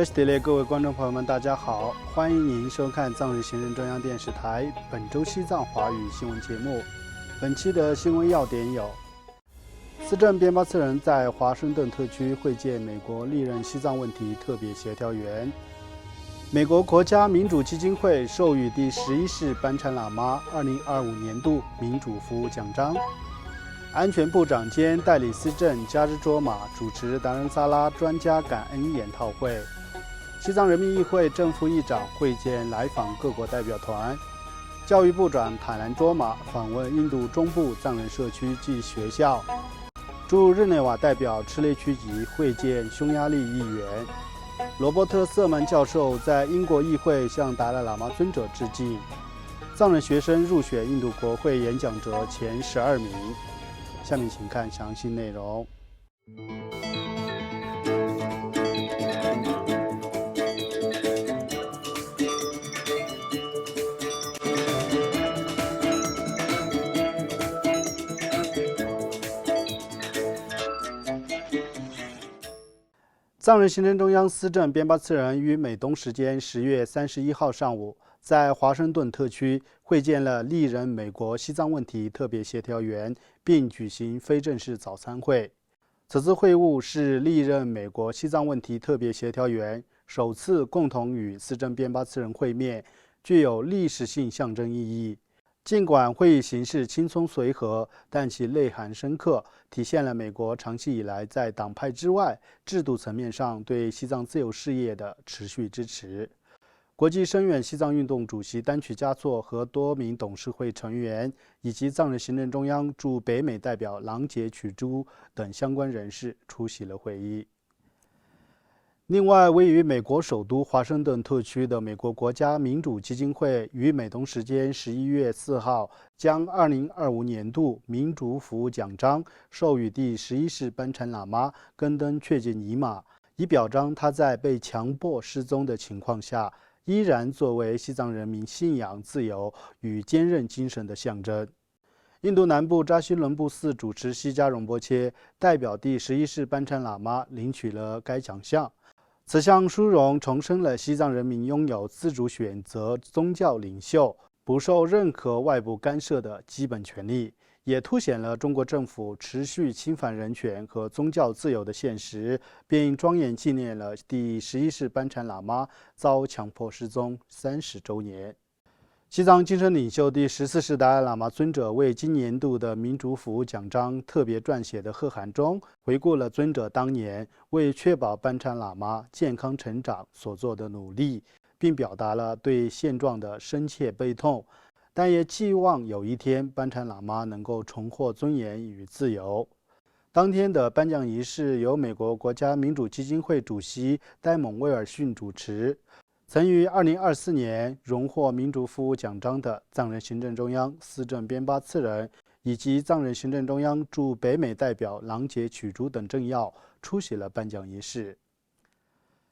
这是的各位观众朋友们，大家好，欢迎您收看藏日行政中央电视台本周西藏华语新闻节目。本期的新闻要点有：司政边巴次仁在华盛顿特区会见美国历任西藏问题特别协调员；美国国家民主基金会授予第11世班禅喇嘛2025年度民主服务奖章；安全部长兼代理司政加日卓玛主持达仁萨拉专家感恩研讨会；西藏人民议会正副议长会见来访各国代表团；教育部长坦兰卓玛访问印度中部藏人社区及学校；驻日内瓦代表赤列区吉会见匈牙利议员；罗伯特·瑟曼教授在英国议会向达赖喇嘛尊者致敬；藏人学生入选印度国会演讲者前12名。下面请看详细内容。藏人行政中央司政边巴次仁于美东时间10月31号上午，在华盛顿特区会见了历任美国西藏问题特别协调员，并举行非正式早餐会。此次会晤是历任美国西藏问题特别协调员首次共同与司政边巴次仁会面，具有历史性象征意义。尽管会议形式轻松随和，但其内涵深刻，体现了美国长期以来在党派之外、制度层面上对西藏自由事业的持续支持。国际深远西藏运动主席丹曲嘉措和多名董事会成员，以及藏人行政中央驻北美代表郎杰曲珠等相关人士出席了会议。另外，位于美国首都华盛顿特区的美国国家民主基金会于美东时间11月4号将2025年度民主服务奖章授予第11世班禅喇嘛根登确杰尼玛，以表彰他在被强迫失踪的情况下，依然作为西藏人民信仰自由与坚韧精神的象征。印度南部扎西伦布寺主持西加荣波切代表第11世班禅喇嘛领取了该奖项。此项殊荣重申了西藏人民拥有自主选择宗教领袖、不受任何外部干涉的基本权利，也凸显了中国政府持续侵犯人权和宗教自由的现实，并庄严纪念了第11世班禅喇嘛遭强迫失踪30周年。西藏精神领袖第14世达赖喇嘛尊者为今年度的民主服务奖章特别撰写的贺函中，回顾了尊者当年为确保班禅喇嘛健康成长所做的努力，并表达了对现状的深切悲痛，但也寄望有一天班禅喇嘛能够重获尊严与自由。当天的颁奖仪式由美国国家民主基金会主席戴蒙·威尔逊主持。曾于2024年荣获民主服务奖章的藏人行政中央司政边巴次仁，以及藏人行政中央驻北美代表郎杰曲珠等政要出席了颁奖仪式。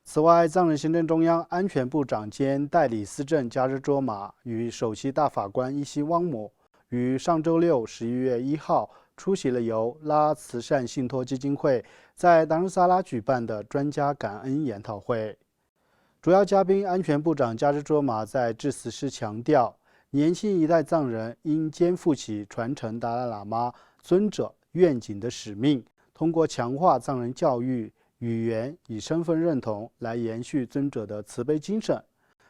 此外，藏人行政中央安全部长兼代理司政加日卓玛与首席大法官伊西汪姆于上周六11月1号出席了由拉慈善信托基金会在达仁萨拉举办的专家感恩研讨会。主要嘉宾安全部长加日卓玛在致辞时强调，年轻一代藏人应肩负起传承达赖喇嘛尊者愿景的使命，通过强化藏人教育、语言与身份认同来延续尊者的慈悲精神。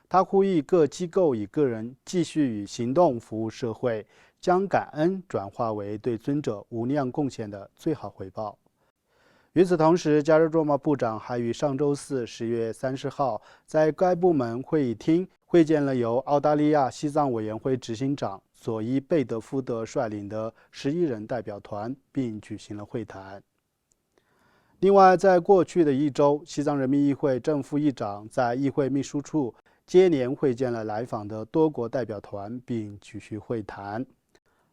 他呼吁各机构与个人继续以行动服务社会，将感恩转化为对尊者无量贡献的最好回报。与此同时，加日卓玛部长还于上周四10月30号在该部门会议厅会见了由澳大利亚西藏委员会执行长佐伊·贝德福德率领的11人代表团，并举行了会谈。另外，在过去的一周，西藏人民议会正副议长在议会秘书处接连会见了来访的多国代表团，并举行会谈。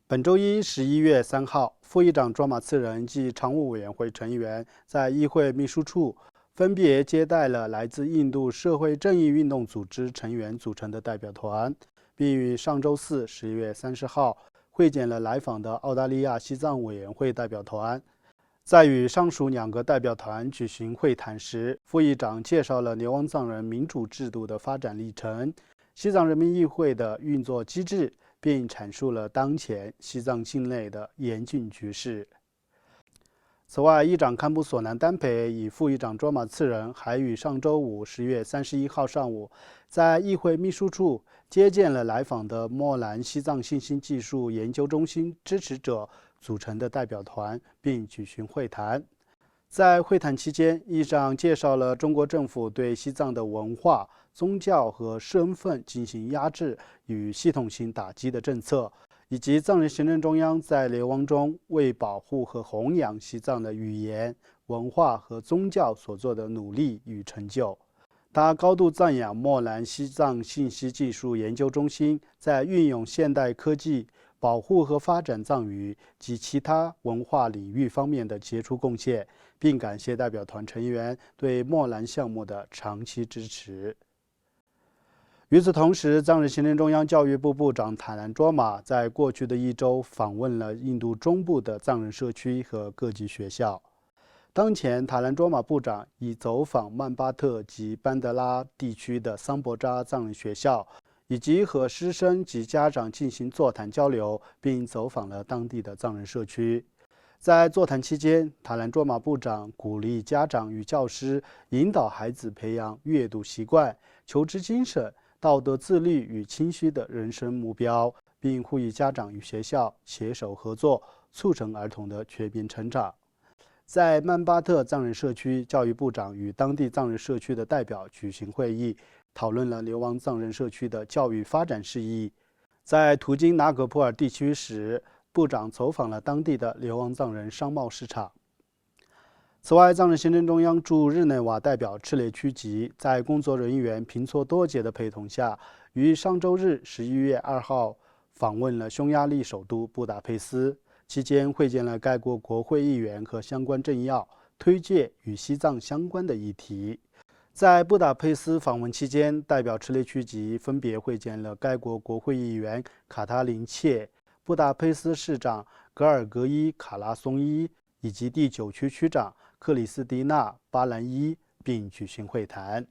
本周一11月3号，副议长卓玛次仁及常务委员会成员在议会秘书处分别接待了来自印度社会正义运动组织成员组成的代表团，并于上周四11月30号会见了来访的澳大利亚西藏委员会代表团。在与上述2个代表团举行会谈时，副议长介绍了流亡藏人民主制度的发展历程、西藏人民议会的运作机制，并阐述了当前西藏境内的严峻局势。此外，议长堪布索南丹培与副议长卓玛次仁还于上周五10月31号上午，在议会秘书处接见了来访的莫兰西藏信息技术研究中心支持者组成的代表团，并举行会谈。在会谈期间，议长介绍了中国政府对西藏的文化、宗教和身份进行压制与系统性打击的政策，以及藏人行政中央在流亡中为保护和弘扬西藏的语言、文化和宗教所做的努力与成就。他高度赞扬莫兰西藏信息技术研究中心在运用现代科技保护和发展藏语及其他文化领域方面的杰出贡献，并感谢代表团成员对莫兰项目的长期支持。与此同时，藏人行政中央教育部部长塔兰卓玛在过去的1周访问了印度中部的藏人社区和各级学校。当前，塔兰卓玛部长已走访曼巴特及班德拉地区的桑博扎藏人学校，以及和师生及家长进行座谈交流，并走访了当地的藏人社区。在座谈期间，塔兰卓玛部长鼓励家长与教师引导孩子培养阅读习惯、求知精神、道德自律与清晰的人生目标，并呼吁家长与学校携手合作，促成儿童的全面成长。在曼巴特藏人社区，教育部长与当地藏人社区的代表举行会议，讨论了流亡藏人社区的教育发展事宜。在途经纳格普尔地区时，部长走访了当地的流亡藏人商贸市场。此外，藏人行政中央驻日内瓦代表赤列区吉在工作人员平措多杰的陪同下，于上周日11月2号访问了匈牙利首都布达佩斯。期间会见了该国国会议员和相关政要，推介与西藏相关的议题。在布达佩斯访问期间，代表赤列区吉分别会见了该国国会议员卡塔林切、布达佩斯市长格尔格伊卡拉松伊以及第9区区长克里斯蒂娜巴兰伊，并举行会谈。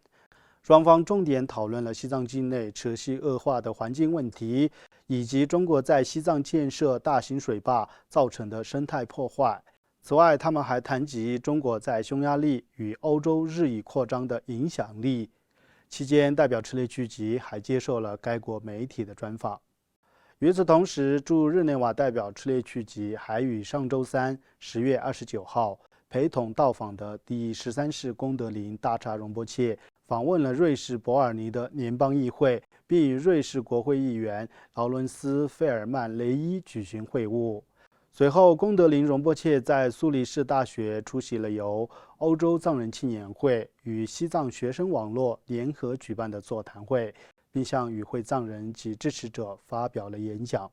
双方重点讨论了西藏境内持续恶化的环境问题，以及中国在西藏建设大型水坝造成的生态破坏。此外，他们还谈及中国在匈牙利与欧洲日益扩张的影响力。期间，代表赤列区吉还接受了该国媒体的专访。与此同时，驻日内瓦代表赤列区吉还于上周三10月29号陪同到访的第13世功德林大察荣波切访问了瑞士伯尔尼的联邦议会，并与瑞士国会议员劳伦斯·费尔曼雷伊举行会晤。随后，功德林荣波切在苏黎世大学出席了由欧洲藏人青年会与西藏学生网络联合举办的座谈会，并向与会藏人及支持者发表了演讲。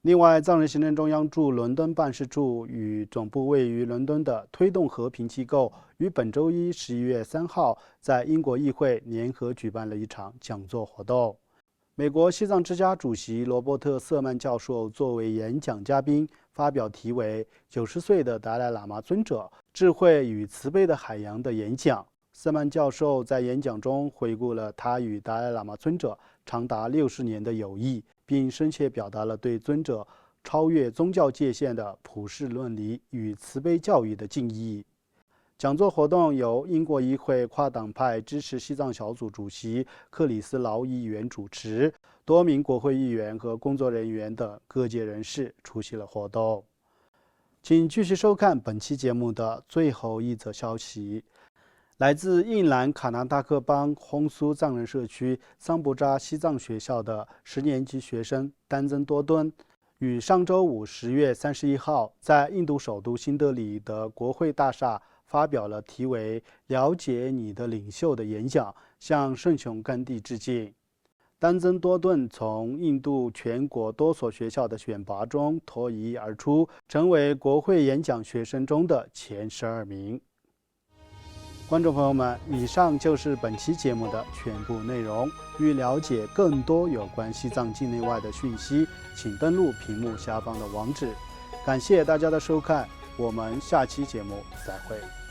另外，藏人行政中央驻伦敦办事处与总部位于伦敦的推动和平机构于本周一11月3号在英国议会联合举办了一场讲座活动。美国西藏之家主席罗伯特·瑟曼教授作为演讲嘉宾，发表题为《90岁的达赖喇嘛尊者：智慧与慈悲的海洋》的演讲。瑟曼教授在演讲中回顾了他与达赖喇嘛尊者长达60年的友谊，并深切表达了对尊者超越宗教界限的普世论理与慈悲教育的敬意。讲座活动由英国议会跨党派支持西藏小组主席克里斯劳议员主持，多名国会议员和工作人员等各界人士出席了活动。请继续收看本期节目的最后一则消息。来自印兰卡纳达克邦烘苏藏人社区桑布扎西藏学校的10年级学生丹增多敦，于上周五10月31号在印度首都新德里的国会大厦发表了题为《了解你的领袖》的演讲，向圣雄甘地致敬。丹增多顿从印度全国多所学校的选拔中脱颖而出，成为国会演讲学生中的前12名。观众朋友们，以上就是本期节目的全部内容。欲了解更多有关西藏境内外的讯息，请登录屏幕下方的网址。感谢大家的收看，我们下期节目再会。